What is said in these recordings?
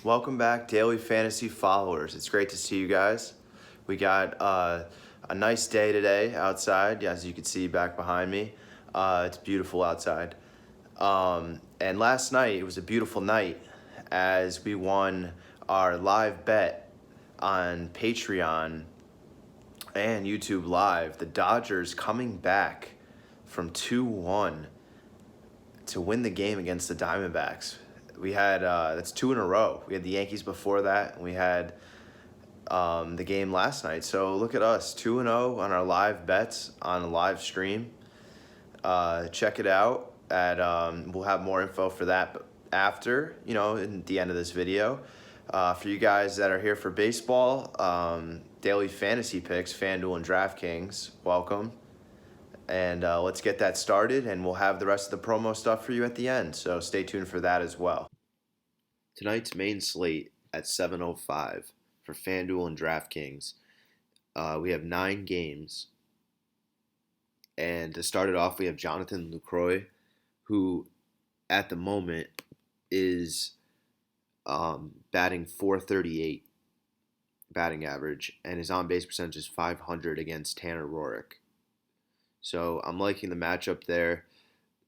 Welcome back, Daily Fantasy followers. It's great to see you guys. We got a nice day today outside, as you can see back behind me. It's beautiful outside. And last night, it was a beautiful night as we won our live bet on Patreon and YouTube Live. The Dodgers coming back from 2-1 to win the game against the Diamondbacks. We had that's two in a row. We had the Yankees before that, and we had the game last night. So look at us, 2-0 on our live bets on a live stream. Check it out. We'll have more info for that after, in the end of this video. For you guys that are here for baseball, Daily Fantasy Picks, FanDuel and DraftKings, welcome. And let's get that started, and we'll have the rest of the promo stuff for you at the end. So stay tuned for that as well. Tonight's main slate at 7:05 for FanDuel and DraftKings. We have 9 games. And to start it off, we have Jonathan Lucroy, who at the moment is batting .438 batting average, and his on-base percentage is .500 against Tanner Roark. So I'm liking the matchup there.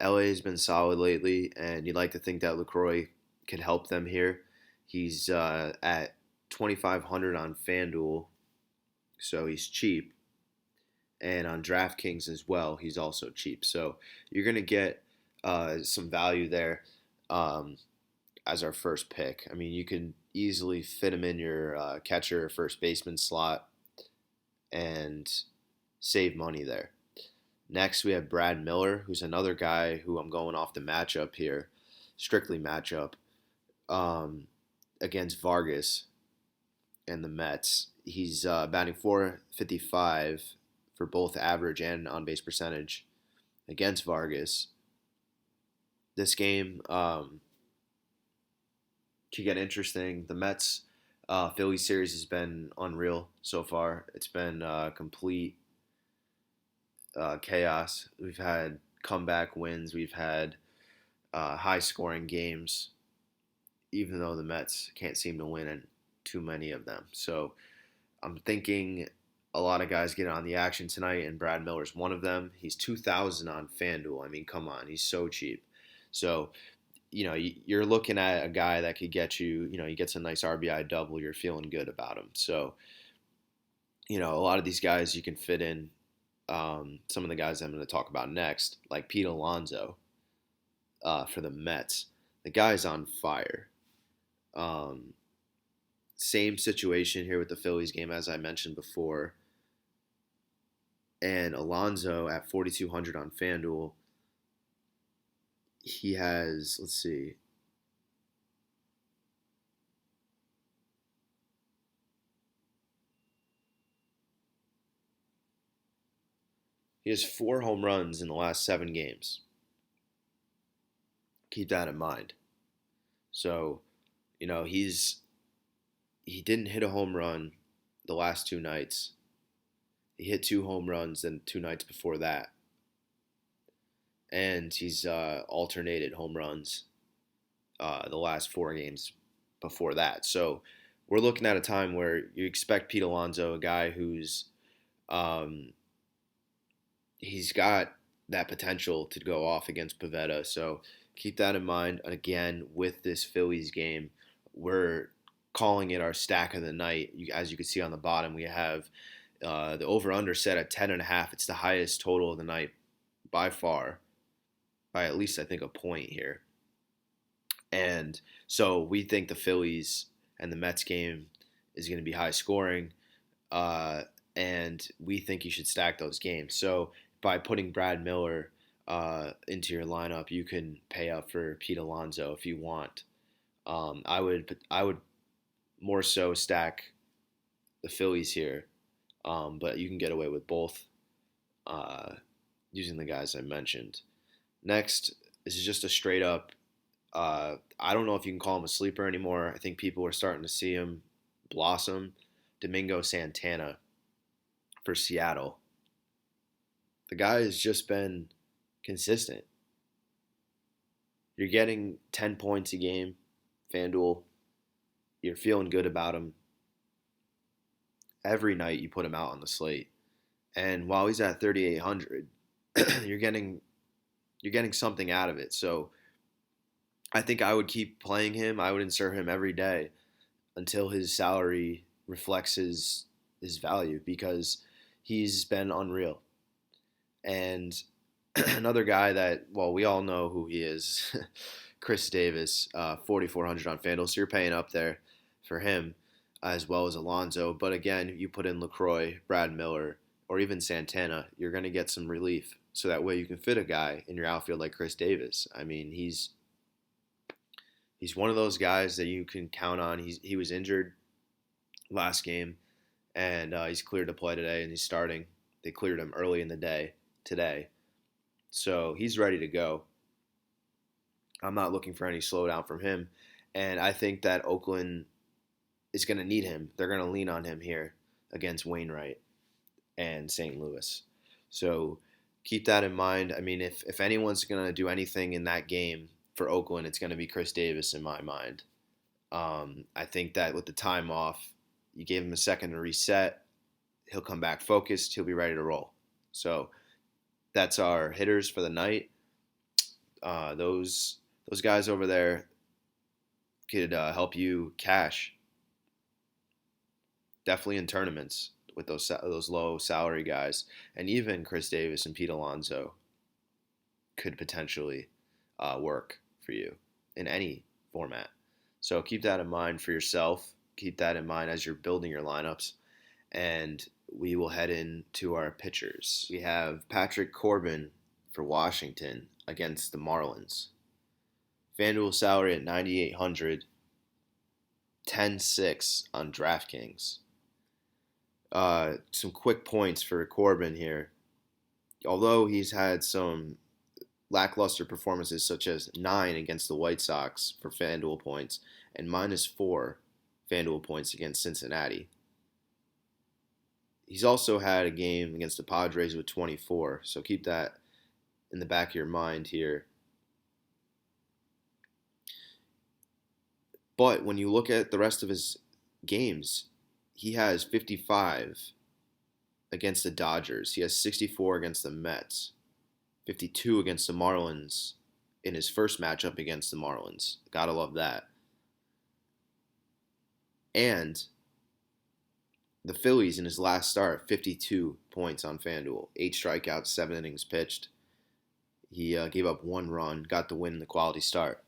LA has been solid lately, and you'd like to think that LaCroix could help them here. He's at 2,500 on FanDuel, so he's cheap. And on DraftKings as well, he's also cheap. So you're going to get some value there as our first pick. I mean, you can easily fit him in your catcher or first baseman slot and save money there. Next, we have Brad Miller, who's another guy who I'm going off the matchup here, strictly matchup, against Vargas and the Mets. He's batting .455 for both average and on-base percentage against Vargas. This game could get interesting. The Mets Phillies series has been unreal so far. It's been complete chaos. We've had comeback wins. We've had high-scoring games, even though the Mets can't seem to win in too many of them. So I'm thinking a lot of guys get on the action tonight, and Brad Miller's one of them. He's 2,000 on FanDuel. I mean, come on, he's so cheap. So, you're looking at a guy that could get you, he gets a nice RBI double. You're feeling good about him. So, a lot of these guys you can fit in. Some of the guys I'm going to talk about next, like Pete Alonso for the Mets. The guy's on fire. Same situation here with the Phillies game as I mentioned before. And Alonso at 4,200 on FanDuel, he has, let's see, he has 4 home runs in the last 7 games. Keep that in mind. So, he didn't hit a home run the last 2 nights. He hit 2 home runs and 2 nights before that. And he's alternated home runs the last 4 games before that. So we're looking at a time where you expect Pete Alonso, a guy who's he's got that potential to go off against Pivetta. So keep that in mind. And again, with this Phillies game, we're calling it our stack of the night. As you can see on the bottom, we have the over-under set at 10.5. It's the highest total of the night by far, by at least I think a point here. And so we think the Phillies and the Mets game is going to be high scoring, and we think you should stack those games. So by putting Brad Miller into your lineup, you can pay up for Pete Alonso if you want. I would more so stack the Phillies here, but you can get away with both using the guys I mentioned. Next, this is just a straight up, I don't know if you can call him a sleeper anymore. I think people are starting to see him blossom. Domingo Santana for Seattle. The guy has just been consistent. You're getting 10 points a game, FanDuel. You're feeling good about him. Every night you put him out on the slate. And while he's at 3,800, you're getting something out of it. So I think I would keep playing him. I would insert him every day until his salary reflects his value, because he's been unreal. And another guy that, well, we all know who he is, Chris Davis, 4,400 on FanDuel. So you're paying up there for him, as well as Alonso. But again, you put in LaCroix, Brad Miller, or even Santana, you're going to get some relief. So that way you can fit a guy in your outfield like Chris Davis. I mean, he's one of those guys that you can count on. He was injured last game, and he's cleared to play today, and he's starting. They cleared him early in the day today. So he's ready to go. I'm not looking for any slowdown from him. And I think that Oakland is going to need him. They're going to lean on him here against Wainwright and St. Louis. So keep that in mind. I mean, if anyone's going to do anything in that game for Oakland, it's going to be Chris Davis in my mind. I think that with the time off, you gave him a second to reset. He'll come back focused. He'll be ready to roll. So that's our hitters for the night. Those guys over there could help you cash. Definitely in tournaments with those low salary guys, and even Chris Davis and Pete Alonso could potentially work for you in any format. So keep that in mind for yourself. Keep that in mind as you're building your lineups. And we will head into our pitchers. We have Patrick Corbin for Washington against the Marlins. FanDuel salary at 9,800, 10-6 on DraftKings. Some quick points for Corbin here. Although he's had some lackluster performances, such as 9 against the White Sox for FanDuel points and -4 FanDuel points against Cincinnati. He's also had a game against the Padres with 24, so keep that in the back of your mind here. But when you look at the rest of his games, he has 55 against the Dodgers. He has 64 against the Mets, 52 against the Marlins in his first matchup against the Marlins. Gotta love that. And the Phillies in his last start, 52 points on FanDuel, 8 strikeouts, 7 innings pitched. He gave up 1 run, got the win in the quality start.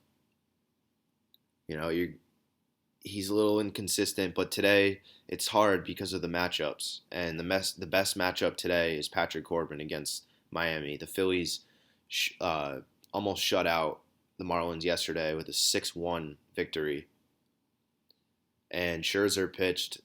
You know, he's a little inconsistent, but today it's hard because of the matchups. And the best matchup today is Patrick Corbin against Miami. The Phillies almost shut out the Marlins yesterday with a 6-1 victory. And Scherzer pitched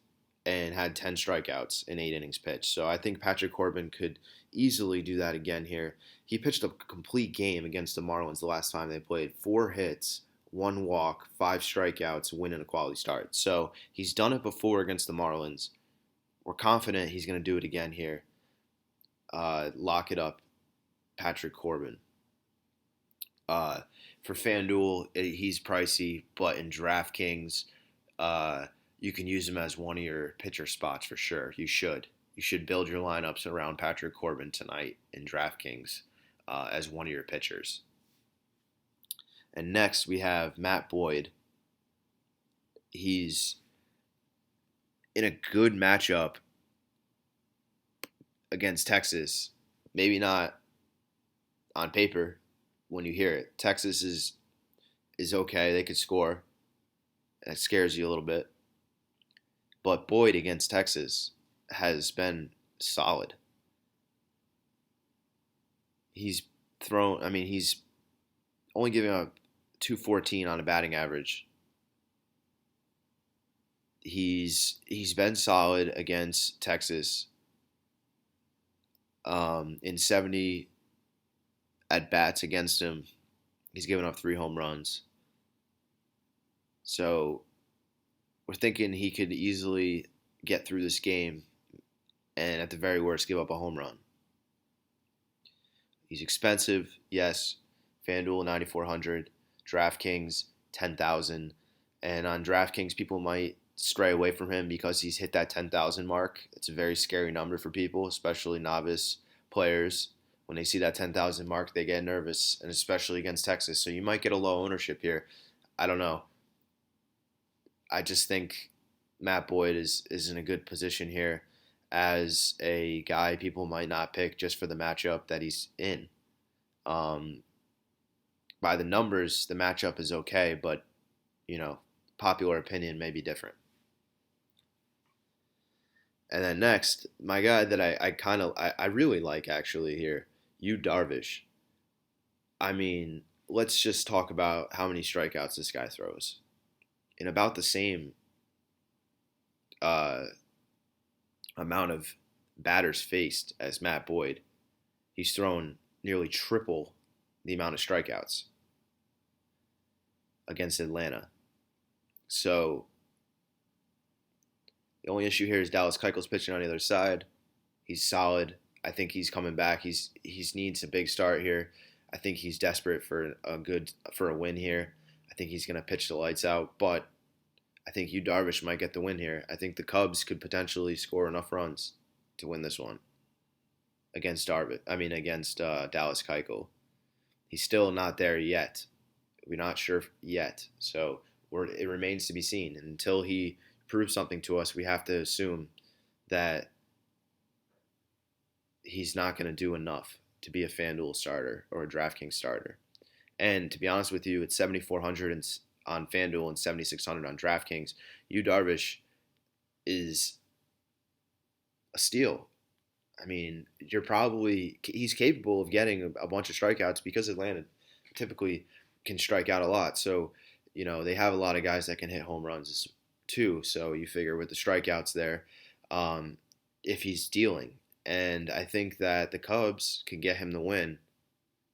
and had 10 strikeouts in 8 innings pitched. So I think Patrick Corbin could easily do that again here. He pitched a complete game against the Marlins the last time they played. 4 hits, 1 walk, 5 strikeouts, win and a quality start. So he's done it before against the Marlins. We're confident he's going to do it again here. Lock it up, Patrick Corbin. For FanDuel, he's pricey, but in DraftKings, you can use him as one of your pitcher spots for sure. You should. You should build your lineups around Patrick Corbin tonight in DraftKings as one of your pitchers. And next we have Matt Boyd. He's in a good matchup against Texas. Maybe not on paper when you hear it. Texas is okay. They could score. That scares you a little bit. But Boyd against Texas has been solid. He's only giving up 214 on a batting average. He's been solid against Texas. In 70 at bats against him, he's given up 3 home runs. So we're thinking he could easily get through this game and at the very worst give up a home run. He's expensive, yes. FanDuel 9,400, DraftKings 10,000, And on DraftKings, people might stray away from him because he's hit that 10,000 mark. It's a very scary number for people, especially novice players. When they see that 10,000 mark, they get nervous, and especially against Texas. So you might get a low ownership here. I don't know. I just think Matt Boyd is in a good position here as a guy people might not pick just for the matchup that he's in. By the numbers, the matchup is okay, but popular opinion may be different. And then next, my guy that I really like actually here, Darvish. I mean, let's just talk about how many strikeouts this guy throws. In about the same amount of batters faced as Matt Boyd, he's thrown nearly triple the amount of strikeouts against Atlanta. So the only issue here is Dallas Keuchel's pitching on the other side. He's solid. I think he's coming back. He needs a big start here. I think he's desperate for a win here. I think he's going to pitch the lights out, but I think Darvish might get the win here. I think the Cubs could potentially score enough runs to win this one against Dallas Keuchel. He's still not there yet. We're not sure yet, so it remains to be seen. And until he proves something to us, we have to assume that he's not going to do enough to be a FanDuel starter or a DraftKings starter. And to be honest with you, it's 7,400 on FanDuel and 7,600 on DraftKings. Darvish is a steal. I mean, he's capable of getting a bunch of strikeouts because Atlanta typically can strike out a lot. So, they have a lot of guys that can hit home runs too. So you figure with the strikeouts there, if he's dealing. And I think that the Cubs can get him the win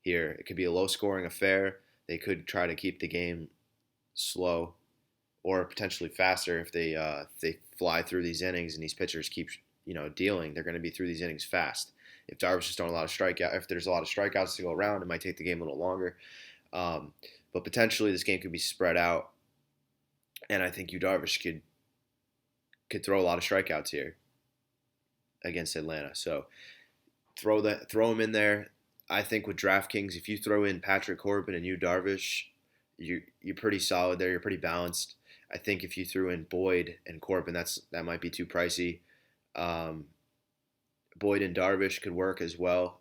here. It could be a low-scoring affair. They could try to keep the game slow or potentially faster if they fly through these innings and these pitchers keep dealing. They're going to be through these innings fast. If Darvish is throwing a lot of strikeouts, if there's a lot of strikeouts to go around, it might take the game a little longer. But potentially this game could be spread out, and I think Darvish could throw a lot of strikeouts here against Atlanta. So throw him in there. I think with DraftKings, if you throw in Patrick Corbin and Darvish, you're pretty solid there. You're pretty balanced. I think if you threw in Boyd and Corbin, that might be too pricey. Boyd and Darvish could work as well,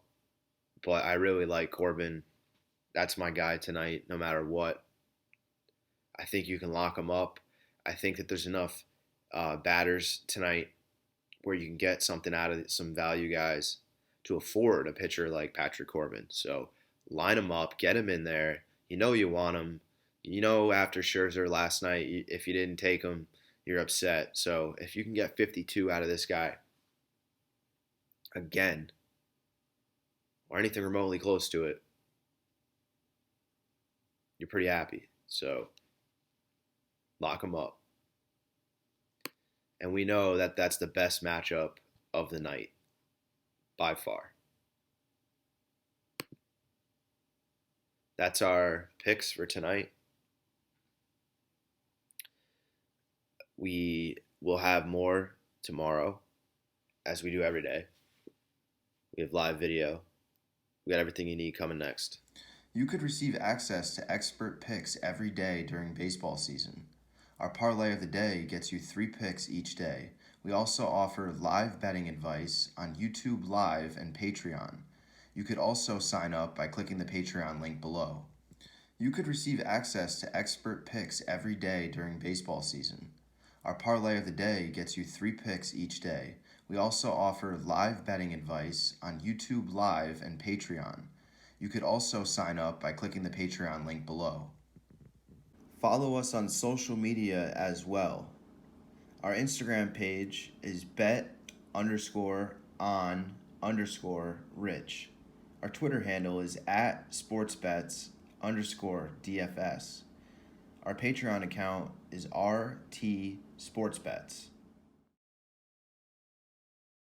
but I really like Corbin. That's my guy tonight, no matter what. I think you can lock him up. I think that there's enough batters tonight where you can get something out of some value guys to afford a pitcher like Patrick Corbin. So line him up, get him in there. You want him. After Scherzer last night, if you didn't take him, you're upset. So if you can get 52 out of this guy again, or anything remotely close to it, you're pretty happy. So lock him up. And we know that that's the best matchup of the night by far. That's our picks for tonight. We will have more tomorrow, as we do every day. We have live video. We got everything you need coming next. You could receive access to expert picks every day during baseball season. Our parlay of the day gets you 3 picks each day. We also offer live betting advice on YouTube Live and Patreon. You could also sign up by clicking the Patreon link below. You could receive access to expert picks every day during baseball season. Our parlay of the day gets you 3 picks each day. We also offer live betting advice on YouTube Live and Patreon. You could also sign up by clicking the Patreon link below. Follow us on social media as well. Our Instagram page is bet_on_rich. Our Twitter handle is @sportsbets_DFS. Our Patreon account is RT Sportsbets.